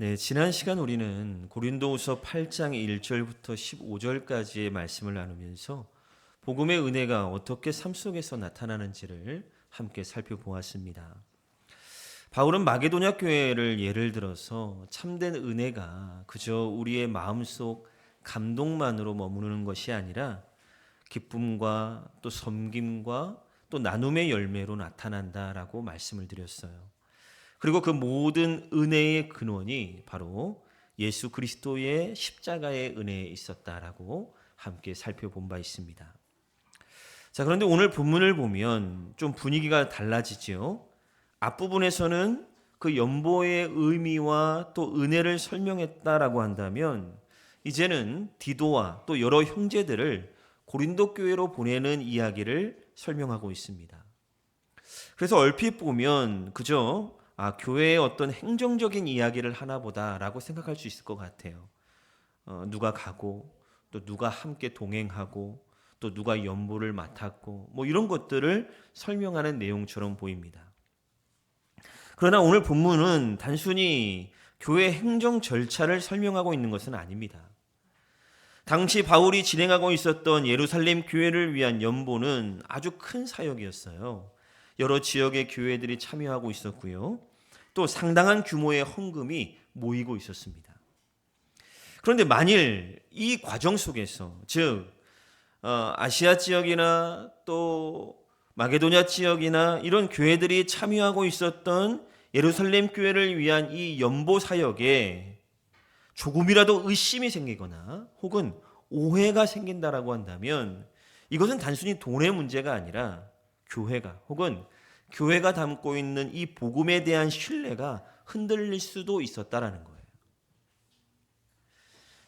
네, 지난 시간 우리는 고린도후서 8장 1절부터 15절까지의 말씀을 나누면서 복음의 은혜가 어떻게 삶 속에서 나타나는지를 함께 살펴보았습니다. 바울은 마게도냐 교회를 예를 들어서 참된 은혜가 그저 우리의 마음속 감동만으로 머무르는 것이 아니라 기쁨과 또 섬김과 또 나눔의 열매로 나타난다라고 말씀을 드렸어요. 그리고 그 모든 은혜의 근원이 바로 예수 그리스도의 십자가의 은혜에 있었다라고 함께 살펴본 바 있습니다. 자, 그런데 오늘 본문을 보면 좀 분위기가 달라지죠. 앞부분에서는 그 연보의 의미와 또 은혜를 설명했다라고 한다면 이제는 디도와 또 여러 형제들을 고린도 교회로 보내는 이야기를 설명하고 있습니다. 그래서 얼핏 보면 그저 교회의 어떤 행정적인 이야기를 하나보다라고 생각할 수 있을 것 같아요. 누가 가고 또 누가 함께 동행하고 또 누가 연보를 맡았고 뭐 이런 것들을 설명하는 내용처럼 보입니다. 그러나 오늘 본문은 단순히 교회 행정 절차를 설명하고 있는 것은 아닙니다. 당시 바울이 진행하고 있었던 예루살렘 교회를 위한 연보는 아주 큰 사역이었어요. 여러 지역의 교회들이 참여하고 있었고요. 또 상당한 규모의 헌금이 모이고 있었습니다. 그런데 만일 이 과정 속에서 즉 아시아 지역이나 또 마게도냐 지역이나 이런 교회들이 참여하고 있었던 예루살렘 교회를 위한 이 연보 사역에 조금이라도 의심이 생기거나 혹은 오해가 생긴다라고 한다면 이것은 단순히 돈의 문제가 아니라 교회가 혹은 교회가 담고 있는 이 복음에 대한 신뢰가 흔들릴 수도 있었다라는 거예요.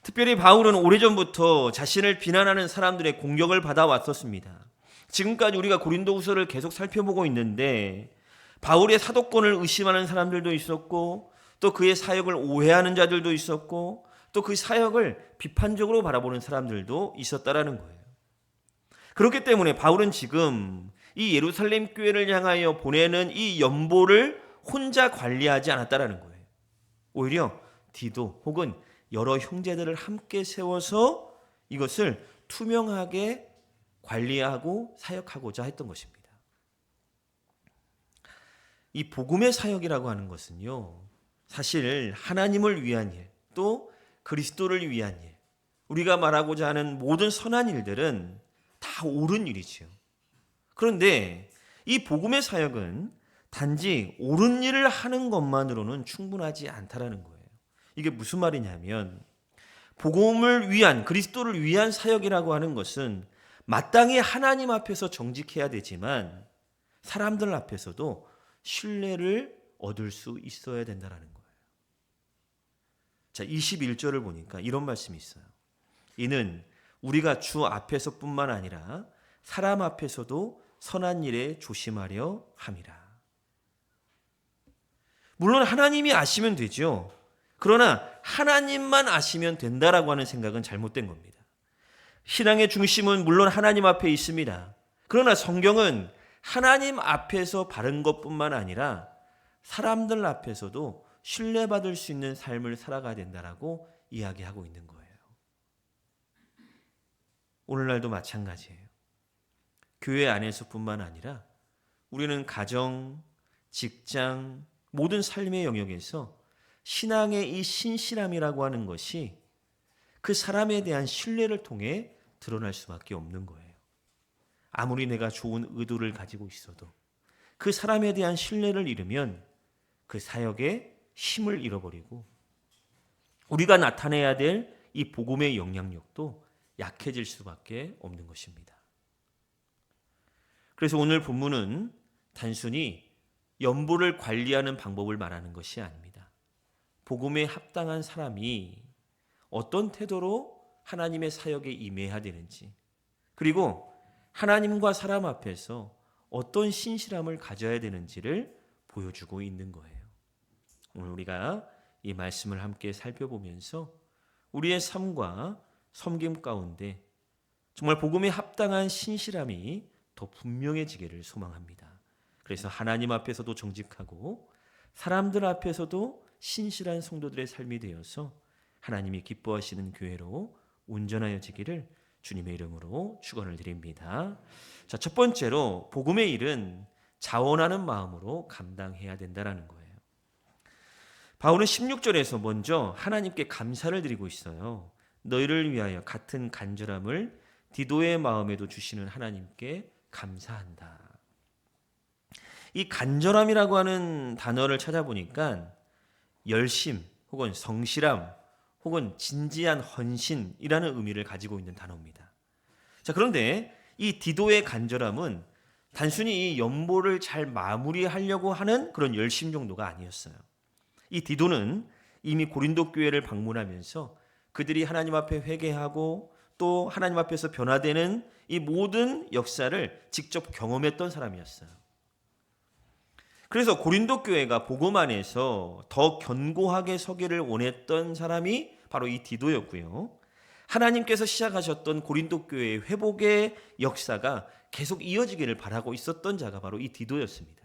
특별히 바울은 오래전부터 자신을 비난하는 사람들의 공격을 받아왔었습니다. 지금까지 우리가 고린도후서를 계속 살펴보고 있는데 바울의 사도권을 의심하는 사람들도 있었고 또 그의 사역을 오해하는 자들도 있었고 또 그 사역을 비판적으로 바라보는 사람들도 있었다라는 거예요. 그렇기 때문에 바울은 지금 이 예루살렘 교회를 향하여 보내는 이 연보를 혼자 관리하지 않았다라는 거예요. 오히려 디도 혹은 여러 형제들을 함께 세워서 이것을 투명하게 관리하고 사역하고자 했던 것입니다. 이 복음의 사역이라고 하는 것은요, 사실 하나님을 위한 일, 또 그리스도를 위한 일, 우리가 말하고자 하는 모든 선한 일들은 다 옳은 일이지요. 그런데 이 복음의 사역은 단지 옳은 일을 하는 것만으로는 충분하지 않다라는 거예요. 이게 무슨 말이냐면 복음을 위한 그리스도를 위한 사역이라고 하는 것은 마땅히 하나님 앞에서 정직해야 되지만 사람들 앞에서도 신뢰를 얻을 수 있어야 된다는 거예요. 자, 21절을 보니까 이런 말씀이 있어요. 이는 우리가 주 앞에서뿐만 아니라 사람 앞에서도 선한 일에 조심하려 함이라. 물론 하나님이 아시면 되죠. 그러나 하나님만 아시면 된다라고 하는 생각은 잘못된 겁니다. 신앙의 중심은 물론 하나님 앞에 있습니다. 그러나 성경은 하나님 앞에서 바른 것뿐만 아니라 사람들 앞에서도 신뢰받을 수 있는 삶을 살아가야 된다라고 이야기하고 있는 거예요. 오늘날도 마찬가지예요. 교회 안에서뿐만 아니라 우리는 가정, 직장, 모든 삶의 영역에서 신앙의 이 신실함이라고 하는 것이 그 사람에 대한 신뢰를 통해 드러날 수밖에 없는 거예요. 아무리 내가 좋은 의도를 가지고 있어도 그 사람에 대한 신뢰를 잃으면 그 사역에 힘을 잃어버리고 우리가 나타내야 될 이 복음의 영향력도 약해질 수밖에 없는 것입니다. 그래서 오늘 본문은 단순히 연보를 관리하는 방법을 말하는 것이 아닙니다. 복음에 합당한 사람이 어떤 태도로 하나님의 사역에 임해야 되는지, 그리고 하나님과 사람 앞에서 어떤 신실함을 가져야 되는지를 보여주고 있는 거예요. 오늘 우리가 이 말씀을 함께 살펴보면서 우리의 삶과 섬김 가운데 정말 복음에 합당한 신실함이 더 분명해지기를 소망합니다. 그래서 하나님 앞에서도 정직하고 사람들 앞에서도 신실한 성도들의 삶이 되어서 하나님이 기뻐하시는 교회로 온전하여지기를 주님의 이름으로 축원을 드립니다. 자, 첫 번째로 복음의 일은 자원하는 마음으로 감당해야 된다는 거예요. 바울은 16절에서 먼저 하나님께 감사를 드리고 있어요. 너희를 위하여 같은 간절함을 디도의 마음에도 주시는 하나님께 감사한다. 이 간절함이라고 하는 단어를 찾아보니까 열심 혹은 성실함 혹은 진지한 헌신이라는 의미를 가지고 있는 단어입니다. 자, 그런데 이 디도의 간절함은 단순히 이 연보를 잘 마무리하려고 하는 그런 열심 정도가 아니었어요. 이 디도는 이미 고린도 교회를 방문하면서 그들이 하나님 앞에 회개하고 또 하나님 앞에서 변화되는 이 모든 역사를 직접 경험했던 사람이었어요. 그래서 고린도 교회가 복음 안에서 더 견고하게 서기를 원했던 사람이 바로 이 디도였고요. 하나님께서 시작하셨던 고린도 교회의 회복의 역사가 계속 이어지기를 바라고 있었던 자가 바로 이 디도였습니다.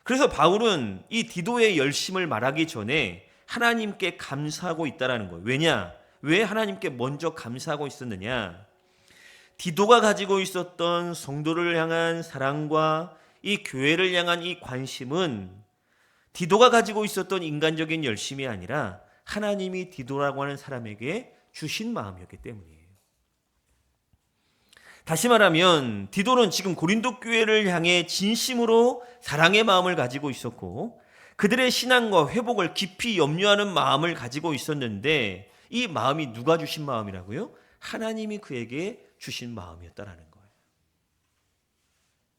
그래서 바울은 이 디도의 열심을 말하기 전에 하나님께 감사하고 있다는 거예요. 왜냐? 왜 하나님께 먼저 감사하고 있었느냐? 디도가 가지고 있었던 성도를 향한 사랑과 이 교회를 향한 이 관심은 디도가 가지고 있었던 인간적인 열심이 아니라 하나님이 디도라고 하는 사람에게 주신 마음이었기 때문이에요. 다시 말하면 디도는 지금 고린도 교회를 향해 진심으로 사랑의 마음을 가지고 있었고 그들의 신앙과 회복을 깊이 염려하는 마음을 가지고 있었는데 이 마음이 누가 주신 마음이라고요? 하나님이 그에게 주신 마음이었다라는 거예요.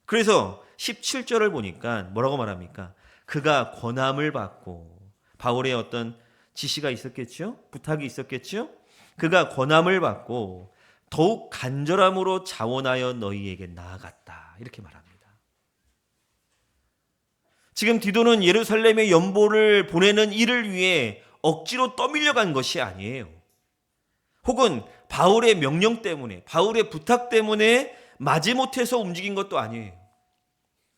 그래서 17절을 보니까 뭐라고 말합니까? 그가 권함을 받고 바울의 어떤 지시가 있었겠죠? 부탁이 있었겠죠? 그가 권함을 받고 더욱 간절함으로 자원하여 너희에게 나아갔다. 이렇게 말합니다. 지금 디도는 예루살렘의 연보를 보내는 일을 위해 억지로 떠밀려간 것이 아니에요. 혹은 바울의 명령 때문에, 바울의 부탁 때문에 마지못해서 움직인 것도 아니에요.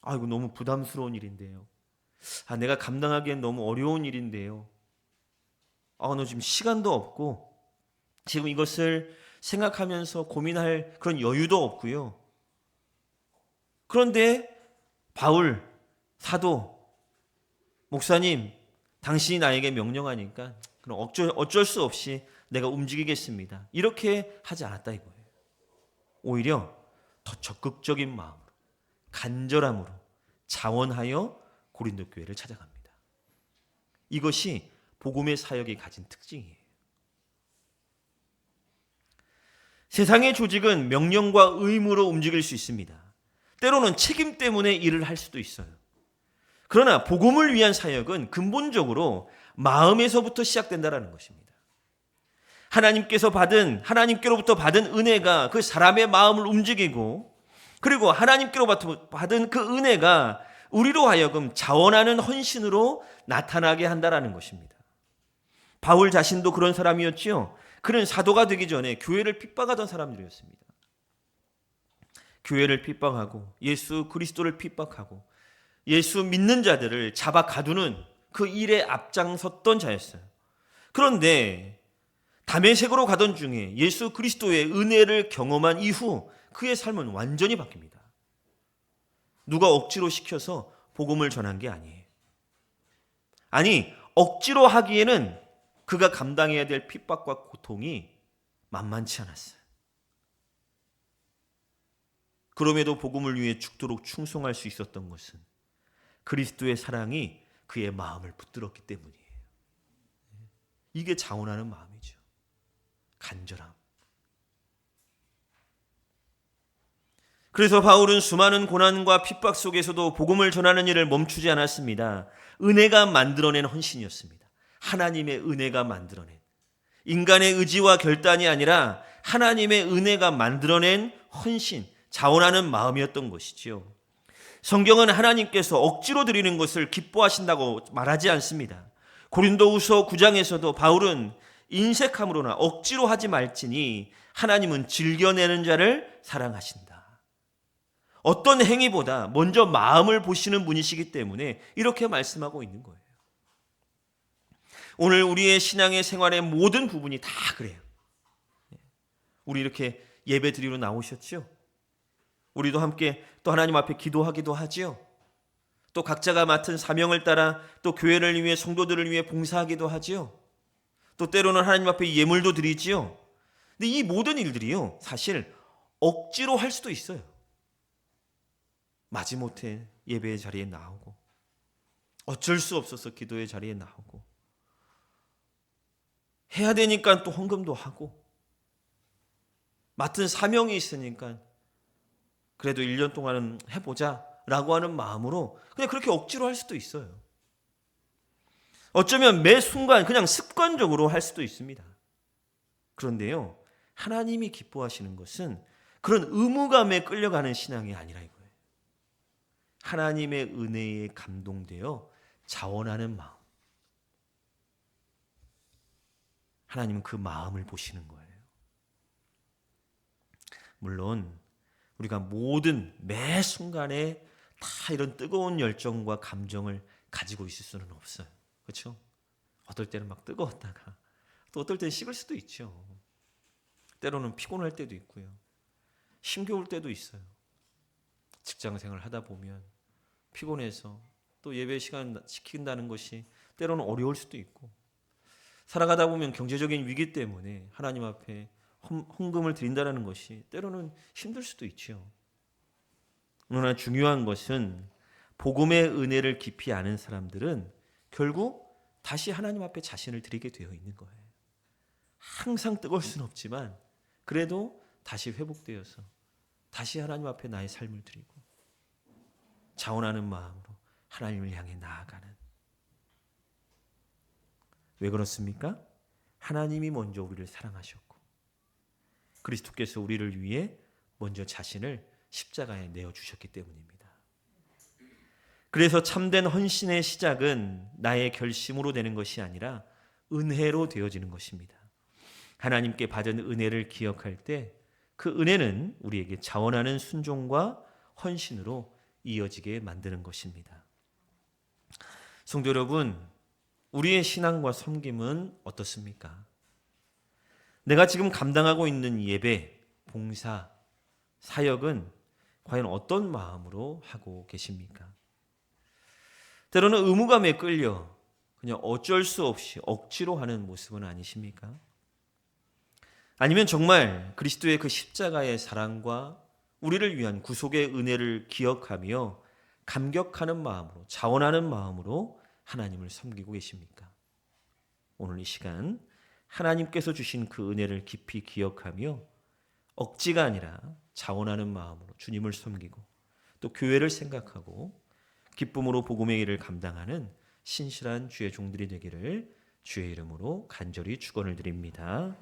이거 너무 부담스러운 일인데요. 내가 감당하기엔 너무 어려운 일인데요. 너 지금 시간도 없고 지금 이것을 생각하면서 고민할 그런 여유도 없고요. 그런데 바울, 사도, 목사님, 당신이 나에게 명령하니까 그럼 어쩔 수 없이 내가 움직이겠습니다. 이렇게 하지 않았다 이거예요. 오히려 더 적극적인 마음으로, 간절함으로 자원하여 고린도 교회를 찾아갑니다. 이것이 복음의 사역이 가진 특징이에요. 세상의 조직은 명령과 의무로 움직일 수 있습니다. 때로는 책임 때문에 일을 할 수도 있어요. 그러나 복음을 위한 사역은 근본적으로 마음에서부터 시작된다는 것입니다. 하나님께로부터 받은 은혜가 그 사람의 마음을 움직이고 그리고 하나님께로부터 받은 그 은혜가 우리로 하여금 자원하는 헌신으로 나타나게 한다는 것입니다. 바울 자신도 그런 사람이었지요. 그는 사도가 되기 전에 교회를 핍박하던 사람들이었습니다. 교회를 핍박하고 예수 그리스도를 핍박하고 예수 믿는 자들을 잡아 가두는 그 일에 앞장섰던 자였어요. 그런데 다메섹으로 가던 중에 예수 그리스도의 은혜를 경험한 이후 그의 삶은 완전히 바뀝니다. 누가 억지로 시켜서 복음을 전한 게 아니에요. 억지로 하기에는 그가 감당해야 될 핍박과 고통이 만만치 않았어요. 그럼에도 복음을 위해 죽도록 충성할 수 있었던 것은 그리스도의 사랑이 그의 마음을 붙들었기 때문이에요. 이게 자원하는 마음이죠. 간절함. 그래서 바울은 수많은 고난과 핍박 속에서도 복음을 전하는 일을 멈추지 않았습니다. 은혜가 만들어낸 헌신이었습니다. 하나님의 은혜가 만들어낸, 인간의 의지와 결단이 아니라 하나님의 은혜가 만들어낸 헌신, 자원하는 마음이었던 것이지요. 성경은 하나님께서 억지로 드리는 것을 기뻐하신다고 말하지 않습니다. 고린도후서 9장에서도 바울은 인색함으로나 억지로 하지 말지니 하나님은 즐겨내는 자를 사랑하신다. 어떤 행위보다 먼저 마음을 보시는 분이시기 때문에 이렇게 말씀하고 있는 거예요. 오늘 우리의 신앙의 생활의 모든 부분이 다 그래요. 우리 이렇게 예배 드리러 나오셨죠? 우리도 함께 또 하나님 앞에 기도하기도 하지요. 또 각자가 맡은 사명을 따라 또 교회를 위해 성도들을 위해 봉사하기도 하지요. 또 때로는 하나님 앞에 예물도 드리지요. 근데 이 모든 일들이요, 사실 억지로 할 수도 있어요. 마지못해 예배의 자리에 나오고 어쩔 수 없어서 기도의 자리에 나오고 해야 되니까 또 헌금도 하고 맡은 사명이 있으니까 그래도 1년 동안은 해보자 라고 하는 마음으로 그냥 그렇게 억지로 할 수도 있어요. 어쩌면 매 순간 그냥 습관적으로 할 수도 있습니다. 그런데요, 하나님이 기뻐하시는 것은 그런 의무감에 끌려가는 신앙이 아니라 이거예요. 하나님의 은혜에 감동되어 자원하는 마음. 하나님은 그 마음을 보시는 거예요. 물론 우리가 모든 매 순간에 다 이런 뜨거운 열정과 감정을 가지고 있을 수는 없어요. 그렇죠? 어떨 때는 막 뜨거웠다가 또 어떨 때는 식을 수도 있죠. 때로는 피곤할 때도 있고요. 힘겨울 때도 있어요. 직장 생활을 하다 보면 피곤해서 또 예배 시간 지킨다는 것이 때로는 어려울 수도 있고, 살아가다 보면 경제적인 위기 때문에 하나님 앞에 헌금을 드린다는 것이 때로는 힘들 수도 있죠. 그러나 중요한 것은 복음의 은혜를 깊이 아는 사람들은 결국 다시 하나님 앞에 자신을 드리게 되어 있는 거예요. 항상 뜨거울 수는 없지만 그래도 다시 회복되어서 다시 하나님 앞에 나의 삶을 드리고 자원하는 마음으로 하나님을 향해 나아가는. 왜 그렇습니까? 하나님이 먼저 우리를 사랑하셨고 그리스도께서 우리를 위해 먼저 자신을 십자가에 내어주셨기 때문입니다. 그래서 참된 헌신의 시작은 나의 결심으로 되는 것이 아니라 은혜로 되어지는 것입니다. 하나님께 받은 은혜를 기억할 때 그 은혜는 우리에게 자원하는 순종과 헌신으로 이어지게 만드는 것입니다. 성도 여러분, 우리의 신앙과 섬김은 어떻습니까? 내가 지금 감당하고 있는 예배, 봉사, 사역은 과연 어떤 마음으로 하고 계십니까? 때로는 의무감에 끌려 그냥 어쩔 수 없이 억지로 하는 모습은 아니십니까? 아니면 정말 그리스도의 그 십자가의 사랑과 우리를 위한 구속의 은혜를 기억하며 감격하는 마음으로, 자원하는 마음으로 하나님을 섬기고 계십니까? 오늘 이 시간 하나님께서 주신 그 은혜를 깊이 기억하며 억지가 아니라 자원하는 마음으로 주님을 섬기고 또 교회를 생각하고 기쁨으로 복음의 일을 감당하는 신실한 주의 종들이 되기를 주의 이름으로 간절히 축원을 드립니다.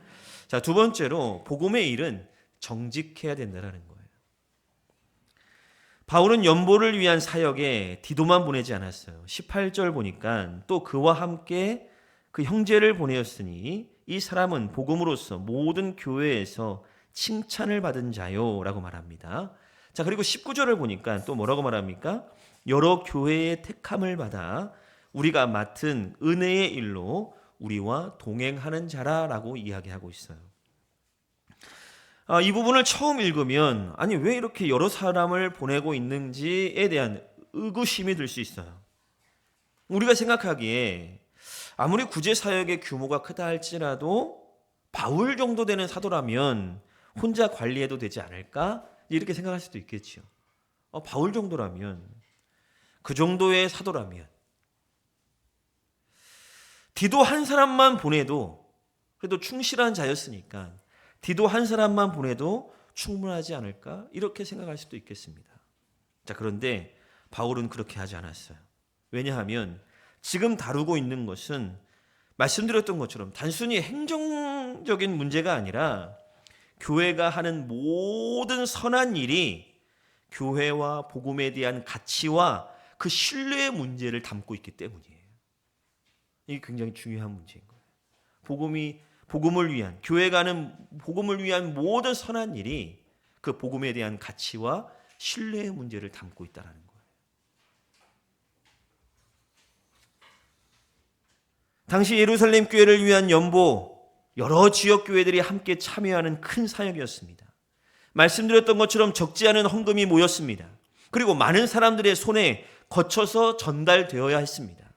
자, 두 번째로 복음의 일은 정직해야 된다는 거예요. 바울은 연보를 위한 사역에 디도만 보내지 않았어요. 18절 보니까 또 그와 함께 그 형제를 보내었으니 이 사람은 복음으로서 모든 교회에서 칭찬을 받은 자요라고 말합니다. 자, 그리고 19절을 보니까 또 뭐라고 말합니까? 여러 교회의 택함을 받아 우리가 맡은 은혜의 일로 우리와 동행하는 자라라고 이야기하고 있어요. 이 부분을 처음 읽으면 아니 왜 이렇게 여러 사람을 보내고 있는지에 대한 의구심이 들 수 있어요. 우리가 생각하기에 아무리 구제 사역의 규모가 크다 할지라도 바울 정도 되는 사도라면 혼자 관리해도 되지 않을까? 이렇게 생각할 수도 있겠죠. 바울 정도라면, 그 정도의 사도라면 디도 한 사람만 보내도 그래도 충실한 자였으니까 디도 한 사람만 보내도 충분하지 않을까? 이렇게 생각할 수도 있겠습니다. 자, 그런데 바울은 그렇게 하지 않았어요. 왜냐하면 지금 다루고 있는 것은 말씀드렸던 것처럼 단순히 행정적인 문제가 아니라 교회가 하는 모든 선한 일이 교회와 복음에 대한 가치와 그 신뢰의 문제를 담고 있기 때문이에요. 이게 굉장히 중요한 문제인 거예요. 복음을 위한, 교회가 하는 복음을 위한 모든 선한 일이 그 복음에 대한 가치와 신뢰의 문제를 담고 있다는 거예요. 당시 예루살렘 교회를 위한 연보, 여러 지역 교회들이 함께 참여하는 큰 사역이었습니다. 말씀드렸던 것처럼 적지 않은 헌금이 모였습니다. 그리고 많은 사람들의 손에 거쳐서 전달되어야 했습니다.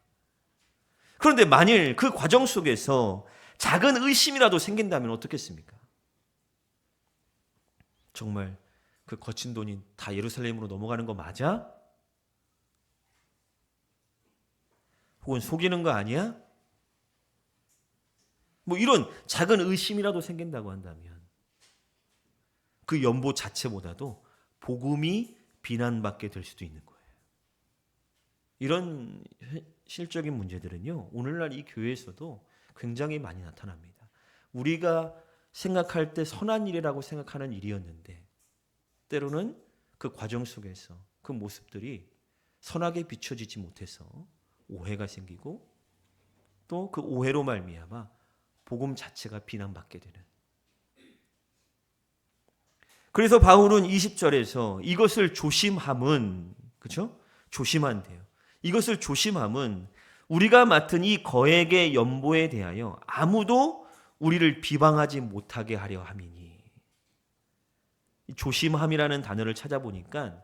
그런데 만일 그 과정 속에서 작은 의심이라도 생긴다면 어떻겠습니까? 정말 그 거친 돈이 다 예루살렘으로 넘어가는 거 맞아? 혹은 속이는 거 아니야? 뭐 이런 작은 의심이라도 생긴다고 한다면 그 연보 자체보다도 복음이 비난받게 될 수도 있는 거예요. 이런 실적인 문제들은요, 오늘날 이 교회에서도 굉장히 많이 나타납니다. 우리가 생각할 때 선한 일이라고 생각하는 일이었는데 때로는 그 과정 속에서 그 모습들이 선하게 비춰지지 못해서 오해가 생기고 또 그 오해로 말미암아 복음 자체가 비난받게 되는. 그래서 바울은 20절에서 이것을 조심함은, 그렇죠? 조심한대요. 이것을 조심함은 우리가 맡은 이 거액의 연보에 대하여 아무도 우리를 비방하지 못하게 하려 함이니. 조심함이라는 단어를 찾아보니까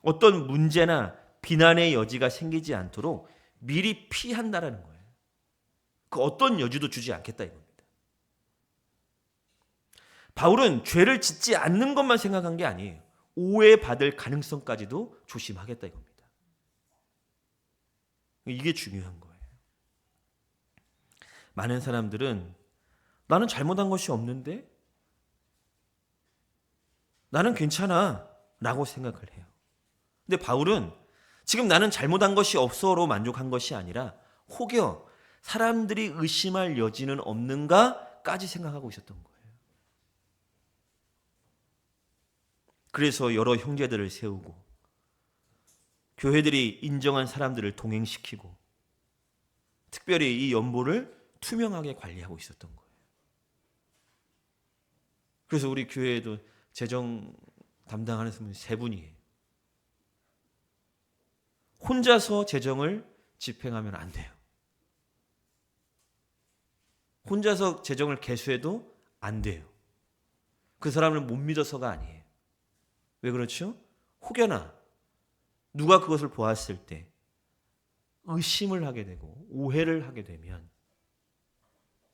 어떤 문제나 비난의 여지가 생기지 않도록 미리 피한다라는 거예요. 그 어떤 여지도 주지 않겠다 이겁니다. 바울은 죄를 짓지 않는 것만 생각한 게 아니에요. 오해받을 가능성까지도 조심하겠다 이겁니다. 이게 중요한 거예요. 많은 사람들은 나는 잘못한 것이 없는데? 나는 괜찮아 라고 생각을 해요. 근데 바울은 지금 나는 잘못한 것이 없어로 만족한 것이 아니라 혹여 사람들이 의심할 여지는 없는가까지 생각하고 있었던 거예요. 그래서 여러 형제들을 세우고 교회들이 인정한 사람들을 동행시키고 특별히 이 연보를 투명하게 관리하고 있었던 거예요. 그래서 우리 교회에도 재정 담당하는 분이 세 분이에요. 혼자서 재정을 집행하면 안 돼요. 혼자서 재정을 계수해도 안 돼요. 그 사람을 못 믿어서가 아니에요. 왜 그렇죠? 혹여나 누가 그것을 보았을 때 의심을 하게 되고 오해를 하게 되면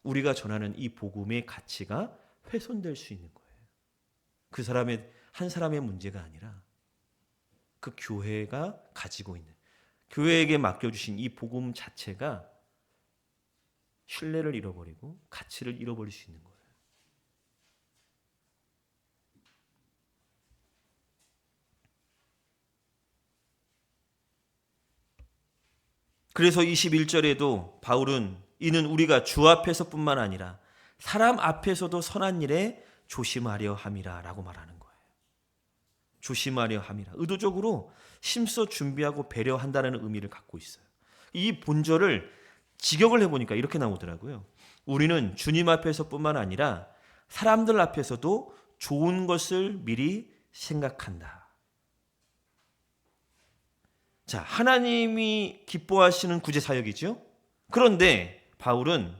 우리가 전하는 이 복음의 가치가 훼손될 수 있는 거예요. 그 사람의 한 사람의 문제가 아니라 그 교회가 가지고 있는, 교회에게 맡겨주신 이 복음 자체가 신뢰를 잃어버리고 가치를 잃어버릴 수 있는 거예요. 그래서 21절에도 바울은 이는 우리가 주 앞에서뿐만 아니라 사람 앞에서도 선한 일에 조심하려 함이라 라고 말하는 거예요. 조심하려 함이라. 의도적으로 심써 준비하고 배려한다는 의미를 갖고 있어요. 이 본절을 직역을 해보니까 이렇게 나오더라고요. 우리는 주님 앞에서뿐만 아니라 사람들 앞에서도 좋은 것을 미리 생각한다. 자, 하나님이 기뻐하시는 구제 사역이죠. 그런데 바울은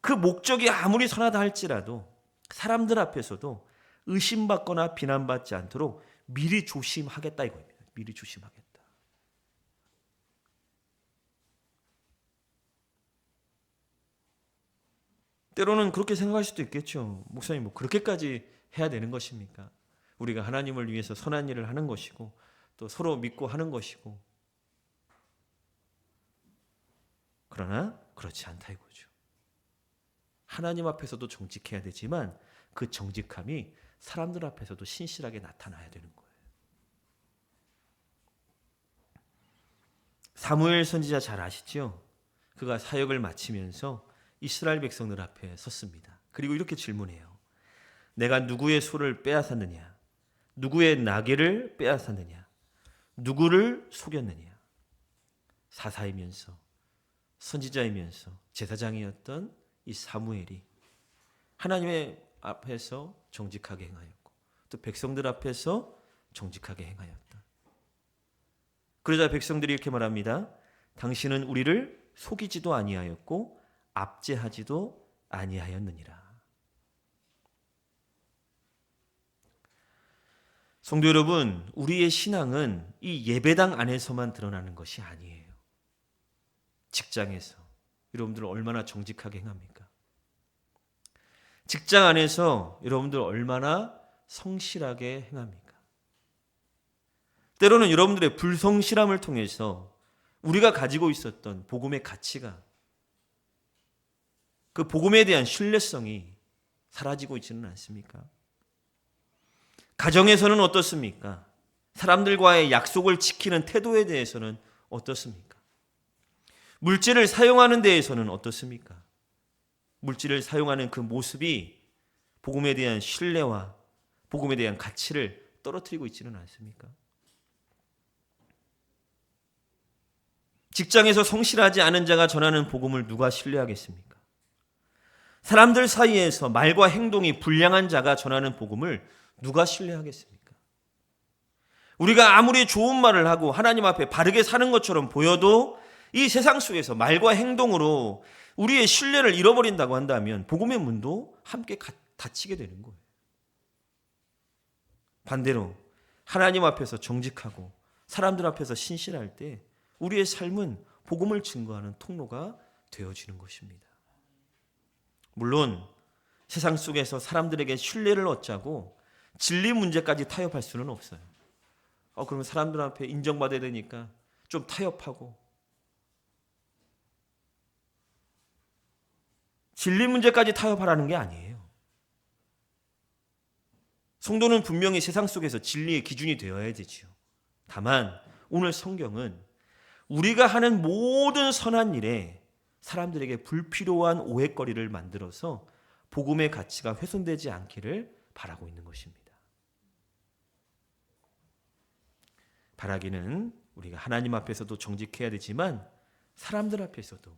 그 목적이 아무리 선하다 할지라도 사람들 앞에서도 의심받거나 비난받지 않도록 미리 조심하겠다 이겁니다. 미리 조심하겠다. 때로는 그렇게 생각할 수도 있겠죠. 목사님 뭐 그렇게까지 해야 되는 것입니까? 우리가 하나님을 위해서 선한 일을 하는 것이고 또 서로 믿고 하는 것이고, 그러나 그렇지 않다 이거죠. 하나님 앞에서도 정직해야 되지만 그 정직함이 사람들 앞에서도 신실하게 나타나야 되는 거예요. 사무엘 선지자 잘 아시죠? 그가 사역을 마치면서 이스라엘 백성들 앞에 섰습니다. 그리고 이렇게 질문해요. 내가 누구의 소를 빼앗았느냐? 누구의 나귀를 빼앗았느냐? 누구를 속였느냐? 사사이면서 선지자이면서 제사장이었던 이 사무엘이 하나님의 앞에서 정직하게 행하였고 또 백성들 앞에서 정직하게 행하였다. 그러자 백성들이 이렇게 말합니다. 당신은 우리를 속이지도 아니하였고 압제하지도 아니하였느니라. 성도 여러분, 우리의 신앙은 이 예배당 안에서만 드러나는 것이 아니에요. 직장에서 여러분들 얼마나 정직하게 행합니까? 직장 안에서 여러분들 얼마나 성실하게 행합니까? 때로는 여러분들의 불성실함을 통해서 우리가 가지고 있었던 복음의 가치가, 그 복음에 대한 신뢰성이 사라지고 있지는 않습니까? 가정에서는 어떻습니까? 사람들과의 약속을 지키는 태도에 대해서는 어떻습니까? 물질을 사용하는 데에서는 어떻습니까? 물질을 사용하는 그 모습이 복음에 대한 신뢰와 복음에 대한 가치를 떨어뜨리고 있지는 않습니까? 직장에서 성실하지 않은 자가 전하는 복음을 누가 신뢰하겠습니까? 사람들 사이에서 말과 행동이 불량한 자가 전하는 복음을 누가 신뢰하겠습니까? 우리가 아무리 좋은 말을 하고 하나님 앞에 바르게 사는 것처럼 보여도 이 세상 속에서 말과 행동으로 우리의 신뢰를 잃어버린다고 한다면 복음의 문도 함께 닫히게 되는 거예요. 반대로 하나님 앞에서 정직하고 사람들 앞에서 신실할 때 우리의 삶은 복음을 증거하는 통로가 되어지는 것입니다. 물론 세상 속에서 사람들에게 신뢰를 얻자고 진리 문제까지 타협할 수는 없어요. 그러면 사람들 앞에 인정받아야 되니까 좀 타협하고, 진리 문제까지 타협하라는 게 아니에요. 성도는 분명히 세상 속에서 진리의 기준이 되어야 되지요. 다만 오늘 성경은 우리가 하는 모든 선한 일에 사람들에게 불필요한 오해거리를 만들어서 복음의 가치가 훼손되지 않기를 바라고 있는 것입니다. 바라기는 우리가 하나님 앞에서도 정직해야 되지만 사람들 앞에서도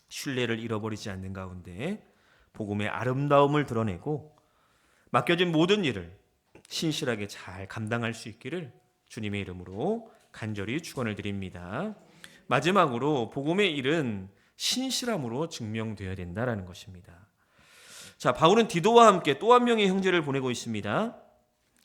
신뢰를 잃어버리지 않는 가운데 복음의 아름다움을 드러내고 맡겨진 모든 일을 신실하게 잘 감당할 수 있기를 주님의 이름으로 간절히 축원을 드립니다. 마지막으로 복음의 일은 신실함으로 증명되어야 된다라는 것입니다. 자, 바울은 디도와 함께 또 한 명의 형제를 보내고 있습니다.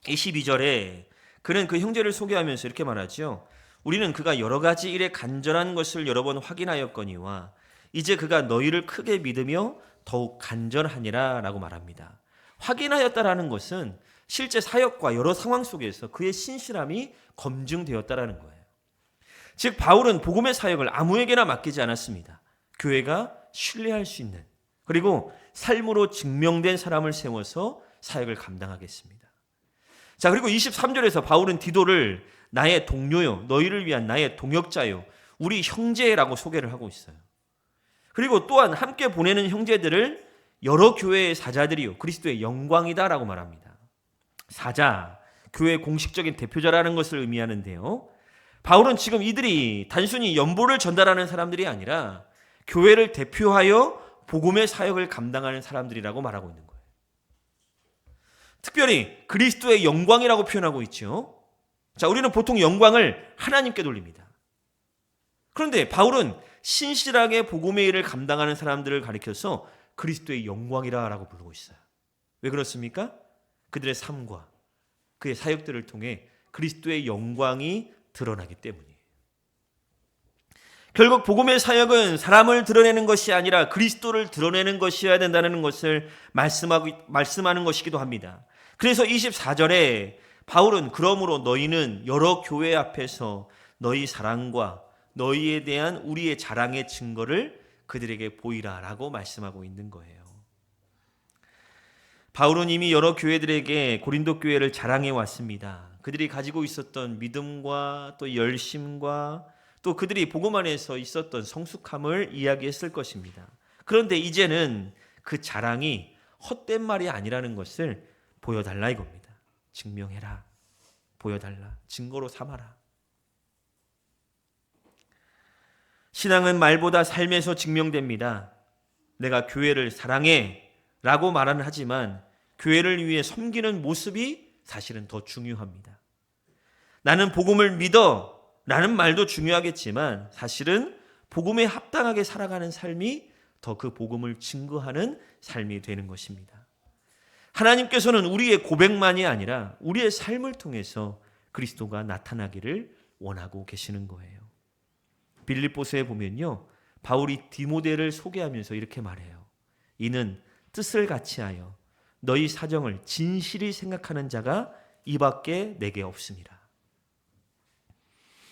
22절에 그는 그 형제를 소개하면서 이렇게 말하죠. 우리는 그가 여러 가지 일에 간절한 것을 여러 번 확인하였거니와 이제 그가 너희를 크게 믿으며 더욱 간절하니라 라고 말합니다. 확인하였다라는 것은 실제 사역과 여러 상황 속에서 그의 신실함이 검증되었다라는 거예요. 즉 바울은 복음의 사역을 아무에게나 맡기지 않았습니다. 교회가 신뢰할 수 있는, 그리고 삶으로 증명된 사람을 세워서 사역을 감당하겠습니다. 자, 그리고 23절에서 바울은 디도를 나의 동료요, 너희를 위한 나의 동역자요, 우리 형제라고 소개를 하고 있어요. 그리고 또한 함께 보내는 형제들을 여러 교회의 사자들이요 그리스도의 영광이다라고 말합니다. 사자, 교회의 공식적인 대표자라는 것을 의미하는데요. 바울은 지금 이들이 단순히 연보를 전달하는 사람들이 아니라 교회를 대표하여 복음의 사역을 감당하는 사람들이라고 말하고 있는 거예요. 특별히 그리스도의 영광이라고 표현하고 있죠. 자, 우리는 보통 영광을 하나님께 돌립니다. 그런데 바울은 신실하게 복음의 일을 감당하는 사람들을 가리켜서 그리스도의 영광이라고 부르고 있어요. 왜 그렇습니까? 그들의 삶과 그의 사역들을 통해 그리스도의 영광이 드러나기 때문이에요. 결국 복음의 사역은 사람을 드러내는 것이 아니라 그리스도를 드러내는 것이어야 된다는 것을 말씀하는 것이기도 합니다. 그래서 24절에 바울은 그러므로 너희는 여러 교회 앞에서 너희 사랑과 너희에 대한 우리의 자랑의 증거를 그들에게 보이라라고 말씀하고 있는 거예요. 바울은 이미 여러 교회들에게 고린도 교회를 자랑해 왔습니다. 그들이 가지고 있었던 믿음과 또 열심과 또 그들이 복음 안에서 있었던 성숙함을 이야기했을 것입니다. 그런데 이제는 그 자랑이 헛된 말이 아니라는 것을 보여달라 이겁니다. 증명해라, 보여달라, 증거로 삼아라. 신앙은 말보다 삶에서 증명됩니다. 내가 교회를 사랑해 라고 말은 하지만 교회를 위해 섬기는 모습이 사실은 더 중요합니다. 나는 복음을 믿어 라는 말도 중요하겠지만 사실은 복음에 합당하게 살아가는 삶이 더 그 복음을 증거하는 삶이 되는 것입니다. 하나님께서는 우리의 고백만이 아니라 우리의 삶을 통해서 그리스도가 나타나기를 원하고 계시는 거예요. 빌립보서에 보면요, 바울이 디모데를 소개하면서 이렇게 말해요. 이는 뜻을 같이하여 너희 사정을 진실히 생각하는 자가 이밖에 내게 없습니다.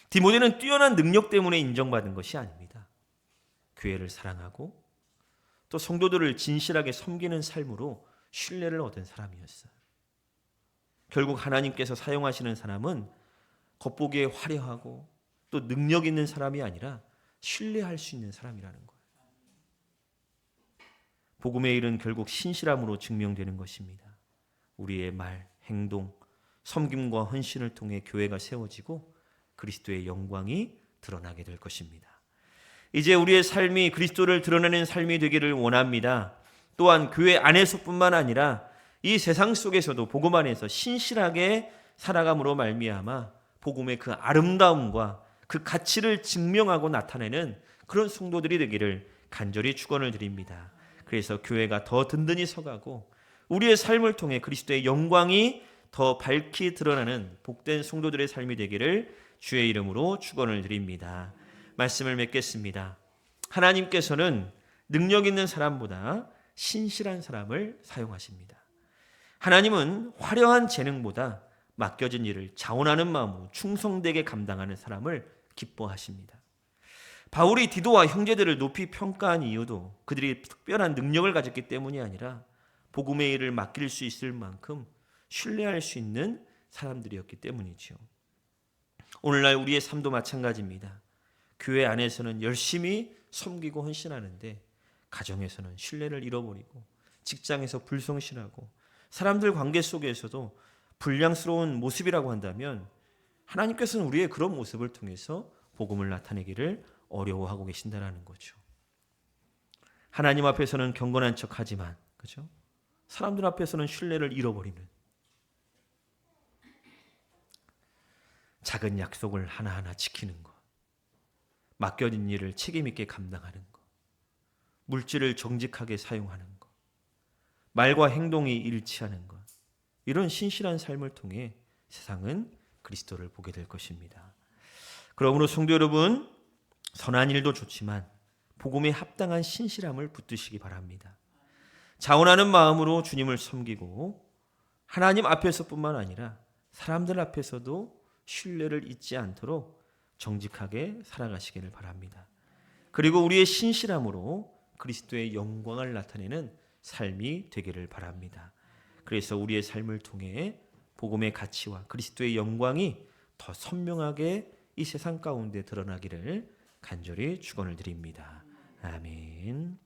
디모데는 뛰어난 능력 때문에 인정받은 것이 아닙니다. 교회를 사랑하고 또 성도들을 진실하게 섬기는 삶으로 신뢰를 얻은 사람이었어요. 결국 하나님께서 사용하시는 사람은 겉보기에 화려하고 또 능력 있는 사람이 아니라 신뢰할 수 있는 사람이라는 거예요. 복음의 일은 결국 신실함으로 증명되는 것입니다. 우리의 말, 행동, 섬김과 헌신을 통해 교회가 세워지고 그리스도의 영광이 드러나게 될 것입니다. 이제 우리의 삶이 그리스도를 드러내는 삶이 되기를 원합니다. 또한 교회 안에서뿐만 아니라 이 세상 속에서도 복음 안에서 신실하게 살아감으로 말미암아 복음의 그 아름다움과 그 가치를 증명하고 나타내는 그런 성도들이 되기를 간절히 축원을 드립니다. 그래서 교회가 더 든든히 서가고 우리의 삶을 통해 그리스도의 영광이 더 밝히 드러나는 복된 성도들의 삶이 되기를 주의 이름으로 축원을 드립니다. 말씀을 맺겠습니다. 하나님께서는 능력 있는 사람보다 신실한 사람을 사용하십니다. 하나님은 화려한 재능보다 맡겨진 일을 자원하는 마음으로 충성되게 감당하는 사람을 기뻐하십니다. 바울이 디도와 형제들을 높이 평가한 이유도 그들이 특별한 능력을 가졌기 때문이 아니라 복음의 일을 맡길 수 있을 만큼 신뢰할 수 있는 사람들이었기 때문이죠. 오늘날 우리의 삶도 마찬가지입니다. 교회 안에서는 열심히 섬기고 헌신하는데 가정에서는 신뢰를 잃어버리고 직장에서 불성실하고 사람들 관계 속에서도 불량스러운 모습이라고 한다면 하나님께서는 우리의 그런 모습을 통해서 복음을 나타내기를 어려워하고 계신다는 거죠. 하나님 앞에서는 경건한 척하지만, 그죠? 사람들 앞에서는 신뢰를 잃어버리는 작은 약속을 하나하나 지키는 것, 맡겨진 일을 책임 있게 감당하는 것, 물질을 정직하게 사용하는 것, 말과 행동이 일치하는 것, 이런 신실한 삶을 통해 세상은 그리스도를 보게 될 것입니다. 그러므로 성도 여러분, 선한 일도 좋지만 복음에 합당한 신실함을 붙드시기 바랍니다. 자원하는 마음으로 주님을 섬기고 하나님 앞에서뿐만 아니라 사람들 앞에서도 신뢰를 잊지 않도록 정직하게 살아가시기를 바랍니다. 그리고 우리의 신실함으로 그리스도의 영광을 나타내는 삶이 되기를 바랍니다. 그래서 우리의 삶을 통해 복음의 가치와 그리스도의 영광이 더 선명하게 이 세상 가운데 드러나기를 간절히 축원을 드립니다. 아멘.